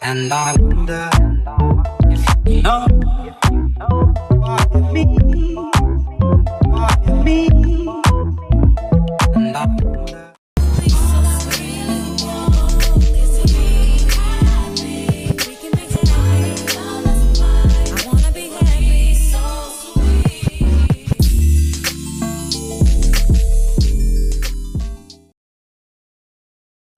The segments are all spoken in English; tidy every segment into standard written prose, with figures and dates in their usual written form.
And I wonder if you know what you mean, what you mean. And I wonder.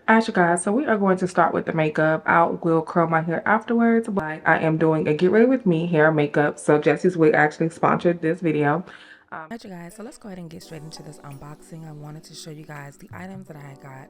Alright, you guys, so we are going to start with the makeup. I will curl my hair afterwards, but I am doing a get ready with me hair and makeup. So Jessie's Wig actually sponsored this video. Alright, you guys, so let's go ahead and get straight into this unboxing. I wanted to show you guys the items that I got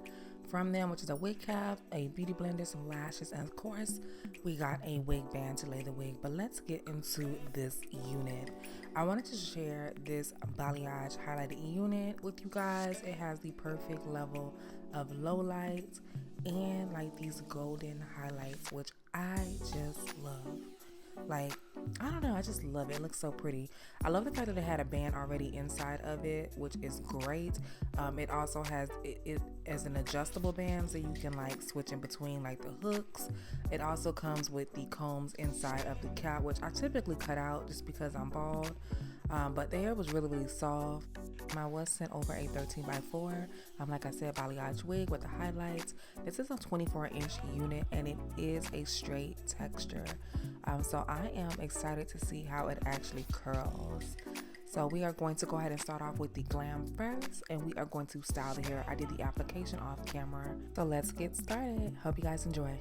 from them, which is a wig cap, a beauty blender, some lashes, and of course we got a wig band to lay the wig. But let's get into this unit. I wanted to share this balayage highlighted unit with you guys. It has the perfect level of low lights and like these golden highlights, which I just love. Like, I don't know, I just love it. It looks so pretty. I love the fact that it had a band already inside of it, which is great. It also has it as an adjustable band, so you can like switch in between like the hooks. It also comes with the combs inside of the cap, which I typically cut out just because I'm bald. But the hair was really soft. I was sent over a 13x4, like I said, balayage wig with the highlights. This is a 24-inch unit and it is a straight texture. So I am excited to see how it actually curls. So we are going to go ahead and start off with the glam first, and we are going to style the hair. I did the application off camera. So let's get started. Hope you guys enjoy.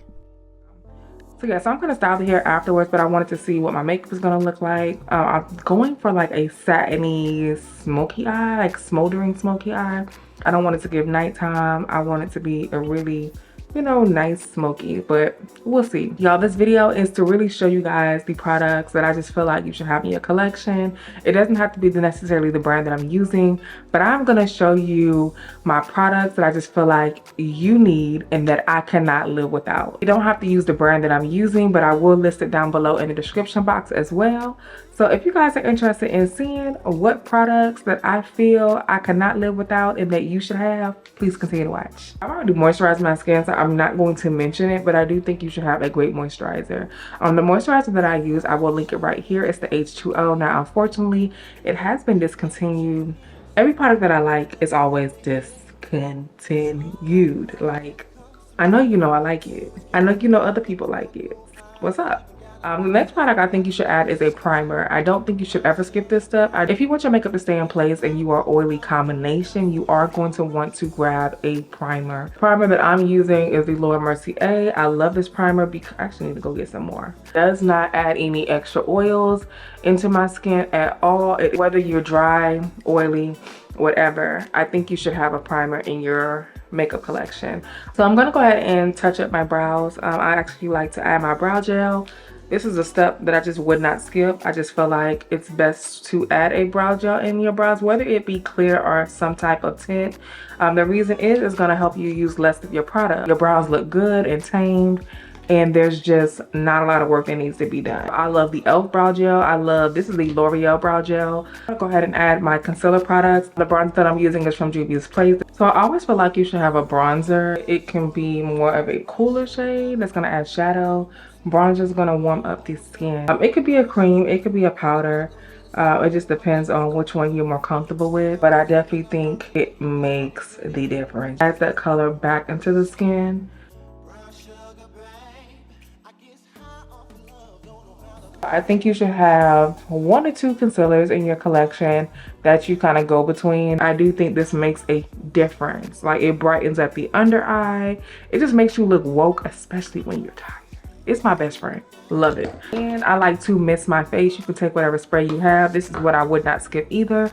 So yeah, so I'm gonna style the hair afterwards, but I wanted to see what my makeup is gonna look like. I'm going for like a satiny smoky eye, like smoldering smoky eye. I don't want it to give nighttime. I want it to be a really, you know, nice smoky, but we'll see. Y'all, this video is to really show you guys the products that I just feel like you should have in your collection. It doesn't have to be necessarily the brand that I'm using, but I'm gonna show you my products that I just feel like you need and that I cannot live without. You don't have to use the brand that I'm using, but I will list it down below in the description box as well. So if you guys are interested in seeing what products that I feel I cannot live without and that you should have, please continue to watch. I've already moisturized my skin, so I'm not going to mention it, but I do think you should have a great moisturizer. The moisturizer that I use, I will link it right here. It's the H2O. Now, unfortunately, it has been discontinued. Every product that I like is always discontinued. Like, I know you know I like it. I know you know other people like it. What's up? The next product I think you should add is a primer. I don't think you should ever skip this step. If you want your makeup to stay in place and you are oily combination, you are going to want to grab a primer. The primer that I'm using is the Laura Mercier. I love this primer because I actually need to go get some more. It does not add any extra oils into my skin at all. Whether you're dry, oily, whatever, I think you should have a primer in your makeup collection. So I'm gonna go ahead and touch up my brows. I actually like to add my brow gel. This is a step that I just would not skip. I just feel like it's best to add a brow gel in your brows, whether it be clear or some type of tint. The reason is it's gonna help you use less of your product. Your brows look good and tamed, and there's just not a lot of work that needs to be done. I love the e.l.f. brow gel. This is the L'Oreal brow gel. I'll go ahead and add my concealer products. The bronzer that I'm using is from Juvia's Place. So I always feel like you should have a bronzer. It can be more of a cooler shade that's gonna add shadow. Bronzer is gonna warm up the skin. It could be a cream, it could be a powder. It just depends on which one you're more comfortable with, but I definitely think it makes the difference. Add that color back into the skin. I think you should have 1 or 2 concealers in your collection that you kind of go between. I do think this makes a difference. Like, it brightens up the under eye. It just makes you look woke, especially when you're tired. It's my best friend. Love it. And I like to mist my face. You can take whatever spray you have. This is what I would not skip either.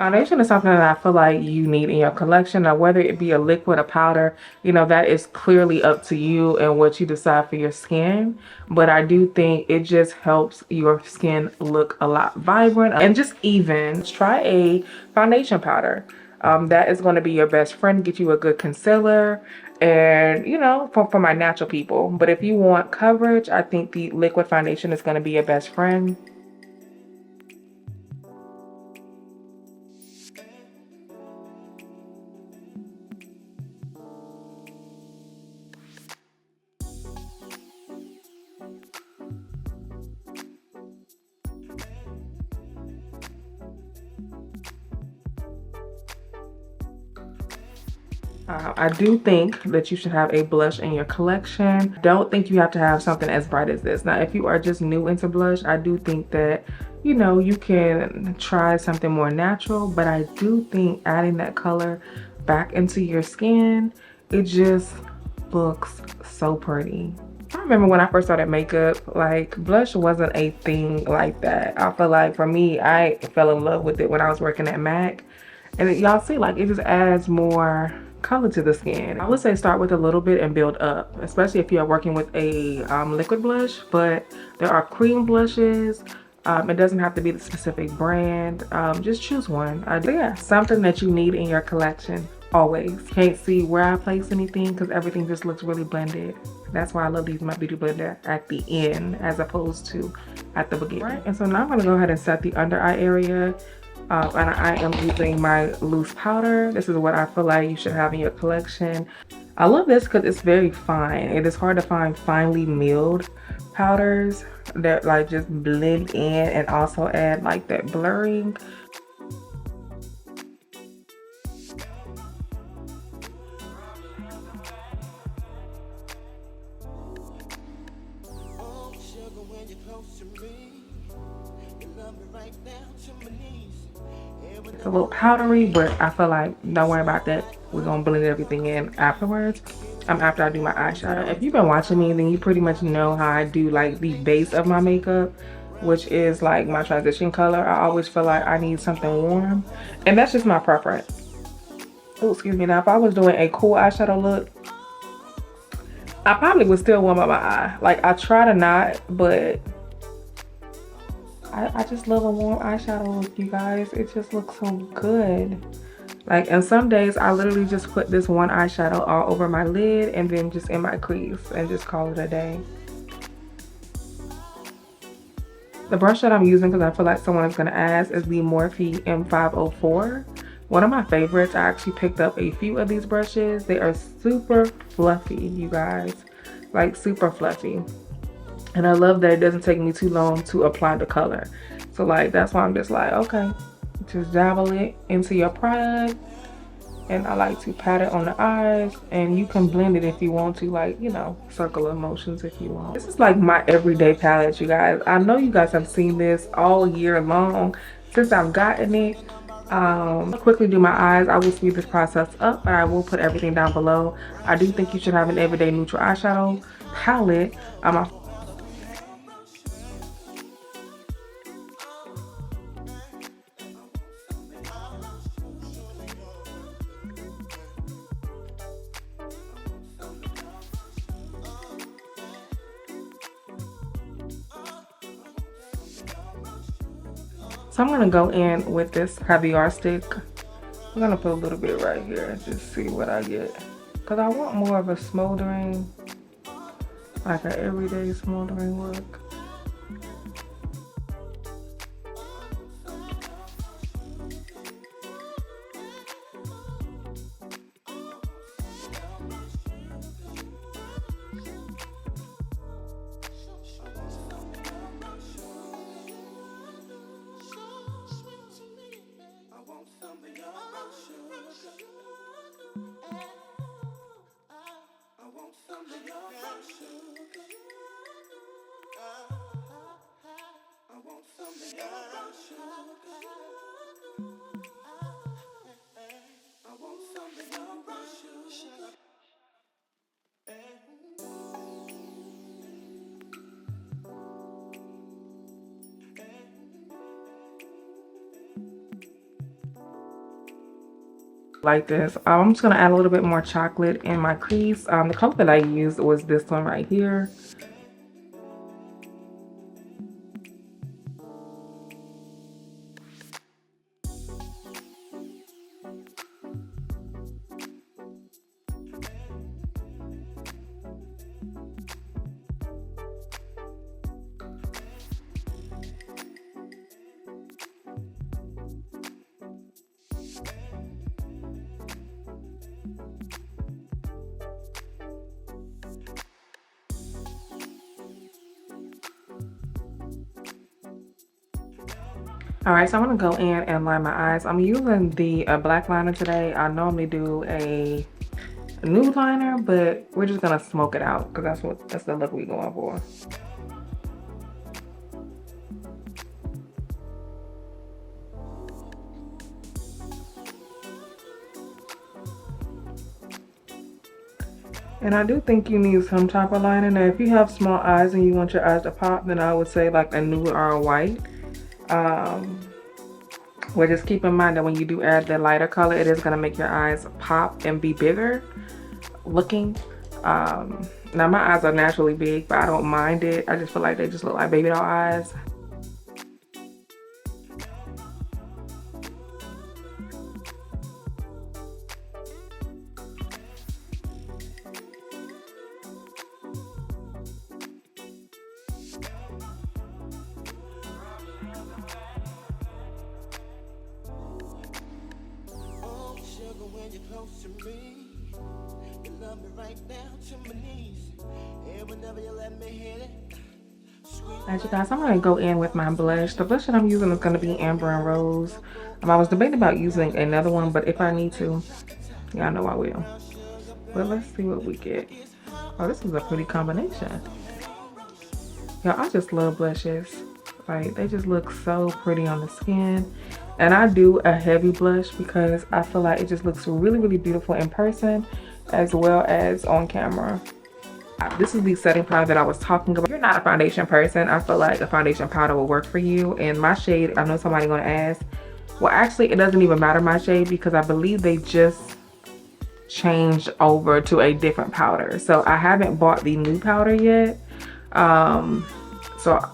Foundation is something that I feel like you need in your collection. Now, whether it be a liquid or powder, you know, that is clearly up to you and what you decide for your skin. But I do think it just helps your skin look a lot vibrant and just even. Try a foundation powder. That is going to be your best friend, get you a good concealer, and you know, for my natural people. But if you want coverage, I think the liquid foundation is going to be your best friend. I do think that you should have a blush in your collection. Don't think you have to have something as bright as this. Now, if you are just new into blush, I do think that, you know, you can try something more natural, but I do think adding that color back into your skin, it just looks so pretty. I remember when I first started makeup, like blush wasn't a thing like that. I feel like for me, I fell in love with it when I was working at MAC. And y'all see, like, it just adds more color to the skin. I would say start with a little bit and build up, especially if you are working with a liquid blush. But there are cream blushes. It doesn't have to be the specific brand. Just choose one. Yeah, something that you need in your collection always. Can't see where I place anything because everything just looks really blended. That's why I love using my beauty blender at the end as opposed to at the beginning. Right, and so now I'm gonna go ahead and set the under eye area. And I am using my loose powder. This is what I feel like you should have in your collection. I love this because it's very fine. It is hard to find finely milled powders that like just blend in and also add like that blurring. It's a little powdery, but I feel like don't worry about that. We're gonna blend everything in afterwards. After I do my eyeshadow. If you've been watching me, then you pretty much know how I do like the base of my makeup, which is like my transition color. I always feel like I need something warm, and that's just my preference. Oh, excuse me. Now, if I was doing a cool eyeshadow look, I probably would still warm up my eye. Like I try to not, but I just love a warm eyeshadow look, you guys. It just looks so good. Like, and some days I literally just put this one eyeshadow all over my lid and then just in my crease and just call it a day. The brush that I'm using, because I feel like someone is going to ask, is the Morphe M504. One of my favorites. I actually picked up a few of these brushes. They are super fluffy, you guys. Like, super fluffy. And I love that it doesn't take me too long to apply the color. So like, that's why I'm just like, okay, just dabble it into your product. And I like to pat it on the eyes, and you can blend it if you want to, like, you know, circular motions if you want. This is like my everyday palette, you guys. I know you guys have seen this all year long since I've gotten it. I'll quickly do my eyes. I will speed this process up, but I will put everything down below. I do think you should have an everyday neutral eyeshadow palette. So I'm gonna go in with this caviar stick. I'm gonna put a little bit right here and just see what I get. Cause I want more of a smoldering, like an everyday smoldering look. like this. I'm just gonna add a little bit more chocolate in my crease. The color that I used was this one right here. All right, so I'm gonna go in and line my eyes. I'm using the black liner today. I normally do a nude liner, but we're just gonna smoke it out because that's the look we're going for. And I do think you need some type of liner. Now, if you have small eyes and you want your eyes to pop, then I would say like a nude or a white. Well, just keep in mind that when you do add the lighter color, it is going to make your eyes pop and be bigger looking. Now, my eyes are naturally big, but I don't mind it. I just feel like they just look like baby doll eyes. Alright, you guys, I'm going to go in with my blush. The blush that I'm using is going to be Amber and Rose. I was debating about using another one, but if I need to, y'all know I will. But let's see what we get. Oh, this is a pretty combination. Y'all, I just love blushes. Like, they just look so pretty on the skin. And I do a heavy blush because I feel like it just looks really, really beautiful in person as well as on camera. This is the setting powder that I was talking about. If you're not a foundation person, I feel like a foundation powder will work for you. And my shade, I know somebody's gonna ask, well, actually, it doesn't even matter my shade because I believe they just changed over to a different powder. So I haven't bought the new powder yet. So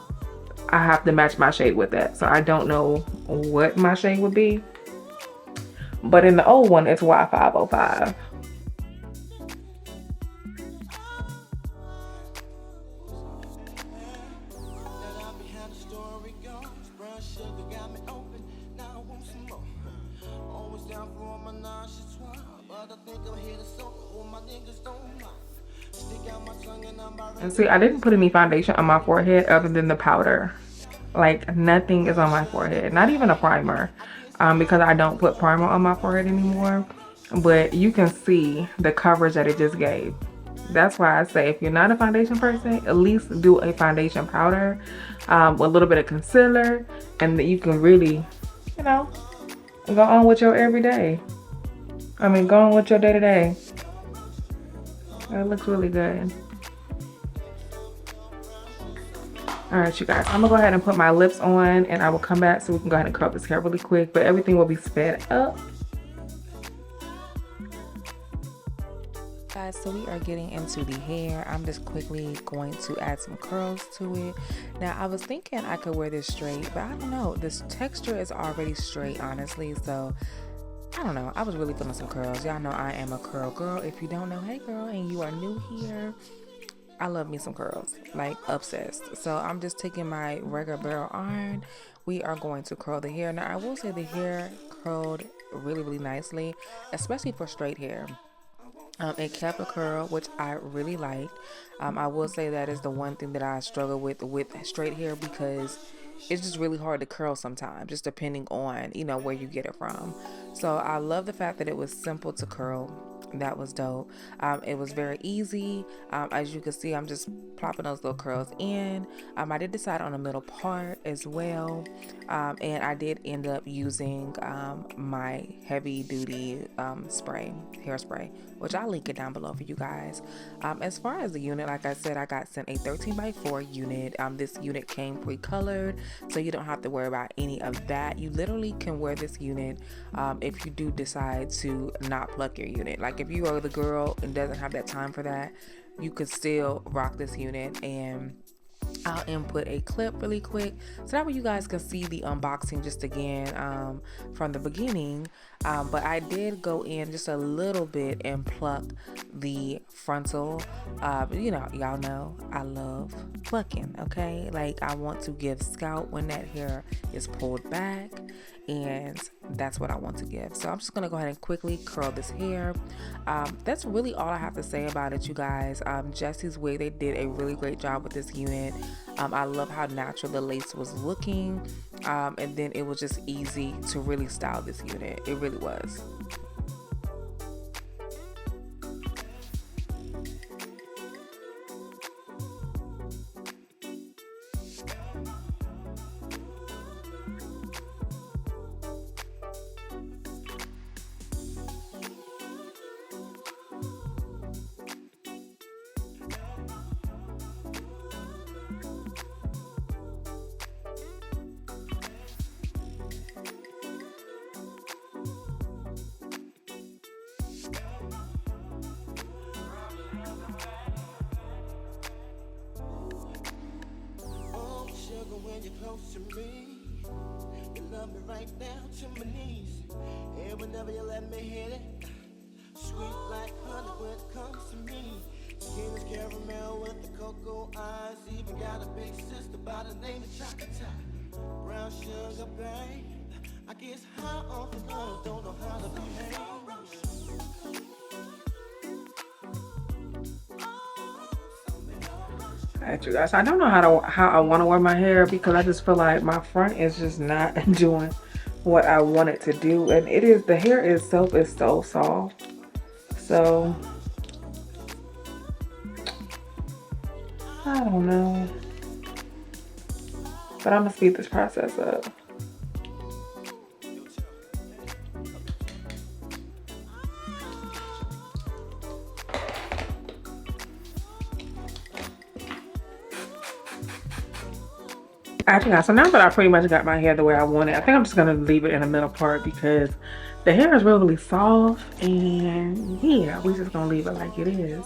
I have to match my shade with that. So I don't know what my shade would be. But in the old one, it's Y505. And see, I didn't put any foundation on my forehead other than the powder. Like, nothing is on my forehead. Not even a primer. Because I don't put primer on my forehead anymore. But you can see the coverage that it just gave. That's why I say if you're not a foundation person, at least do a foundation powder. With a little bit of concealer. And you can really, you know, go on with your everyday. I mean, go on with your day-to-day. It looks really good. All right, you guys, I'm gonna go ahead and put my lips on and I will come back so we can go ahead and curl this hair really quick, but everything will be sped up. Guys, so we are getting into the hair. I'm just quickly going to add some curls to it. Now, I was thinking I could wear this straight, but I don't know. This texture is already straight, honestly, so I don't know. I was really feeling some curls. Y'all know I am a curl girl. If you don't know, hey girl, and you are new here, I love me some curls, like obsessed. So I'm just taking my regular barrel iron. We are going to curl the hair. Now I will say the hair curled really, really nicely, especially for straight hair. It kept a curl, which I really liked. I will say that is the one thing that I struggle with straight hair because it's just really hard to curl sometimes, just depending on, you know, where you get it from. So I love the fact that it was simple to curl. That was dope. It was very easy. As you can see, I'm just plopping those little curls in. I did decide on the middle part as well. And I did end up using my heavy duty hairspray, which I'll link it down below for you guys. As far as the unit, like I said, I got sent a 13x4 unit. This unit came pre-colored, so you don't have to worry about any of that. You literally can wear this unit if you do decide to not pluck your unit. Like if you are the girl and doesn't have that time for that, you could still rock this unit. And I'll input a clip really quick so that way you guys can see the unboxing just again from the beginning. But I did go in just a little bit and pluck the frontal. You know, y'all know I love plucking, okay? Like I want to give scalp when that hair is pulled back, and that's what I want to give. So I'm just gonna go ahead and quickly curl this hair. That's really all I have to say about it, you guys. Jessie's Wig, they did a really great job with this unit. I love how natural the lace was looking, and then it was just easy to really style this unit. It really was. When you're close to me, you love me right down to my knees. And whenever you let me hit it, sweet like honey when it comes to me. Skin is caramel with the cocoa eyes. Even got a big sister by the name of Chocolate. Brown sugar, babe. I guess high off the love, don't know how to behave. Alright, you guys, I don't know how I want to wear my hair because I just feel like my front is just not doing what I want it to do, and it is, the hair itself is so soft. So I don't know, but I'm gonna speed this process up. Actually, guys, so now that I pretty much got my hair the way I want it, I think I'm just gonna leave it in the middle part because the hair is really soft, and yeah, we're just gonna leave it like it is.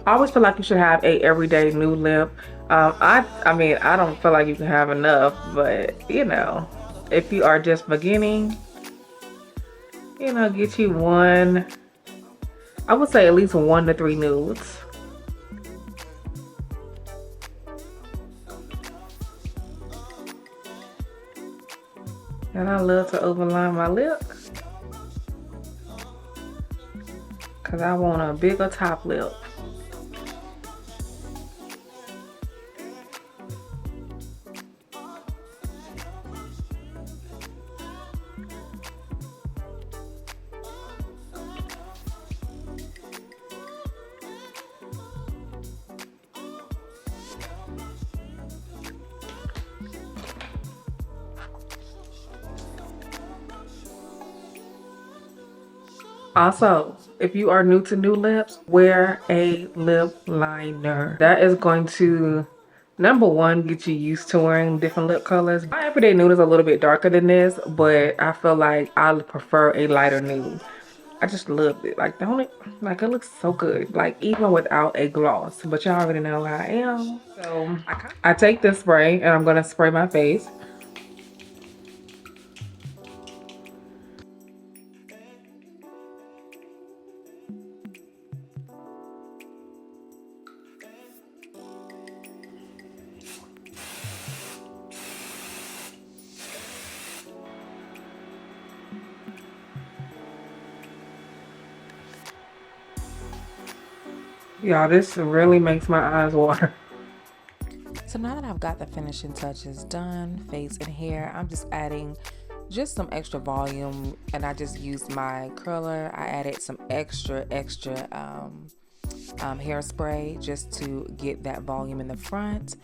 I always feel like you should have a everyday nude lip. I mean, I don't feel like you can have enough, but you know, if you are just beginning, you know, get you one, I would say at least 1 to 3 nudes. And I love to overline my lip because I want a bigger top lip. Also, if you are new to nude lips, wear a lip liner. That is going to, number one, get you used to wearing different lip colors. My everyday nude is a little bit darker than this, but I feel like I prefer a lighter nude. I just love it. Like, don't it? Like, it looks so good. Like, even without a gloss. But y'all already know how I am. So, I take this spray and I'm going to spray my face. Y'all, this really makes my eyes water. So now that I've got the finishing touches done, face and hair, I'm just adding just some extra volume, and I just used my curler. I added some extra hairspray just to get that volume in the front.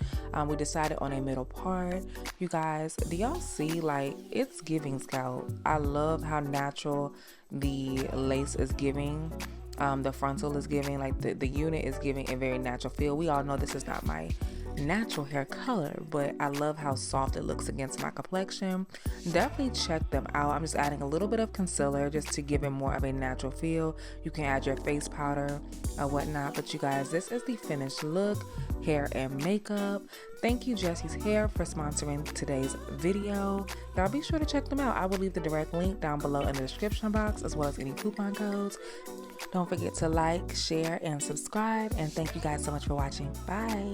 We decided on a middle part. You guys, do y'all see, like, it's giving scalp. I love how natural the lace is giving. The frontal is giving, like the unit is giving a very natural feel. We all know this is not my natural hair color, but I love how soft it looks against my complexion. Definitely check them out. I'm just adding a little bit of concealer just to give it more of a natural feel. You can add your face powder or whatnot, but you guys, this is the finished look, hair and makeup. Thank you, Jessie's Hair, for sponsoring today's video. Y'all be sure to check them out. I will leave the direct link down below in the description box, as well as any coupon codes. Don't forget to like, share, and subscribe. And thank you guys so much for watching. Bye.